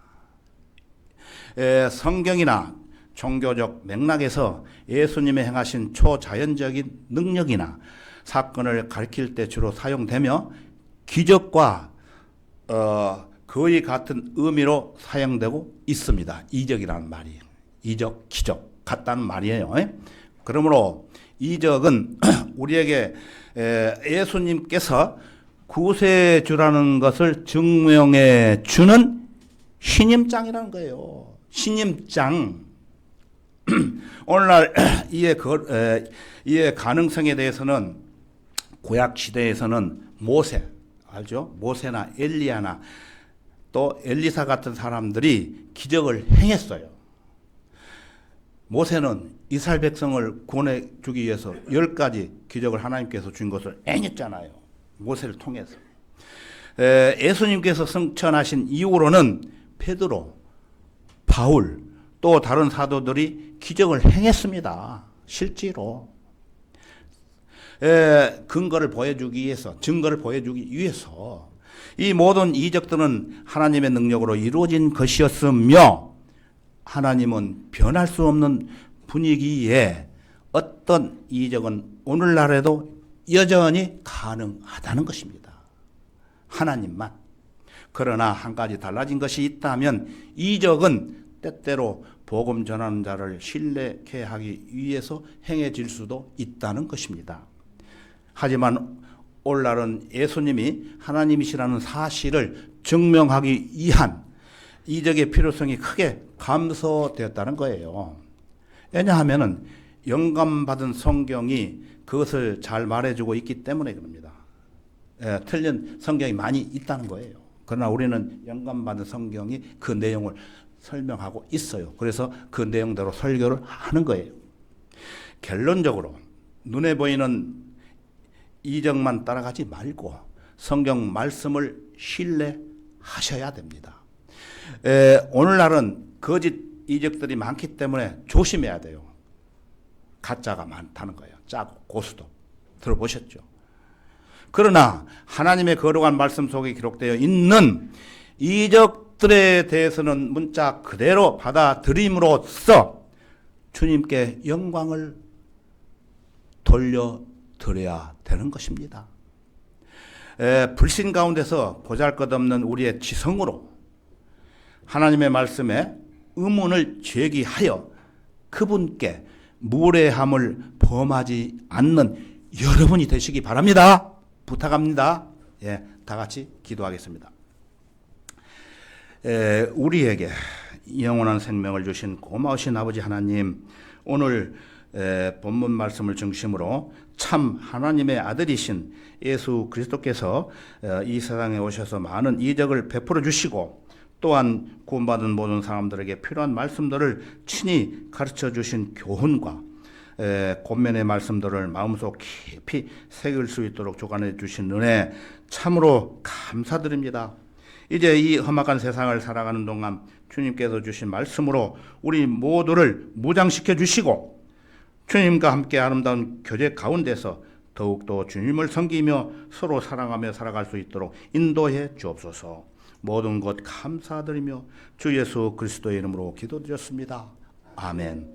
Speaker 1: 성경이나 종교적 맥락에서 예수님의 행하신 초자연적인 능력이나 사건을 가리킬 때 주로 사용되며 기적과 거의 같은 의미로 사용되고 있습니다. 이적이라는 말이 이적, 기적 같다는 말이에요. 그러므로 이적은 우리에게 예수님께서 구세주라는 것을 증명해 주는 신임장이라는 거예요. 신임장. 오늘날 이의 가능성에 대해서는 구약 시대에서는 모세, 알죠? 모세나 엘리야나 또 엘리사 같은 사람들이 기적을 행했어요. 모세는 이스라엘 백성을 구원해 주기 위해서 10가지 기적을 하나님께서 준 것을 행했잖아요. 모세를 통해서. 예수님께서 승천하신 이후로는 베드로, 바울, 또 다른 사도들이 기적을 행했습니다. 실제로. 근거를 보여주기 위해서, 증거를 보여주기 위해서 이 모든 이적들은 하나님의 능력으로 이루어진 것이었으며 하나님은 변할 수 없는 분위기에 어떤 이적은 오늘날에도 여전히 가능하다는 것입니다. 하나님만. 그러나 한 가지 달라진 것이 있다면 이적은 때때로 복음 전하는 자를 신뢰케 하기 위해서 행해질 수도 있다는 것입니다. 하지만 오늘날은 예수님이 하나님이시라는 사실을 증명하기 위한 이적의 필요성이 크게 감소되었다는 거예요. 왜냐하면 영감받은 성경이 그것을 잘 말해주고 있기 때문에 그럽니다. 틀린 성경이 많이 있다는 거예요. 그러나 우리는 영감받은 성경이 그 내용을 설명하고 있어요. 그래서 그 내용대로 설교를 하는 거예요. 결론적으로 눈에 보이는 이적만 따라가지 말고 성경 말씀을 신뢰하셔야 됩니다. 오늘날은 거짓 이적들이 많기 때문에 조심해야 돼요. 가짜가 많다는 거예요. 짜고 고수도. 들어보셨죠? 그러나 하나님의 거룩한 말씀 속에 기록되어 있는 이적들에 대해서는 문자 그대로 받아들임으로써 주님께 영광을 돌려드려야 되는 것입니다. 불신 가운데서 보잘것없는 우리의 지성으로 하나님의 말씀에 의문을 제기하여 그분께 무례함을 범하지 않는 여러분이 되시기 바랍니다. 부탁합니다. 다 같이 기도하겠습니다. 우리에게 영원한 생명을 주신 고마우신 아버지 하나님, 오늘 본문 말씀을 중심으로 참 하나님의 아들이신 예수 그리스도께서 이 세상에 오셔서 많은 이적을 베풀어 주시고 또한 구원받은 모든 사람들에게 필요한 말씀들을 친히 가르쳐 주신 교훈과 권면의 말씀들을 마음속 깊이 새길 수 있도록 주관해 주신 은혜 참으로 감사드립니다. 이제 이 험악한 세상을 살아가는 동안 주님께서 주신 말씀으로 우리 모두를 무장시켜 주시고 주님과 함께 아름다운 교제 가운데서 더욱더 주님을 섬기며 서로 사랑하며 살아갈 수 있도록 인도해 주옵소서. 모든 것 감사드리며 주 예수 그리스도의 이름으로 기도드렸습니다. 아멘.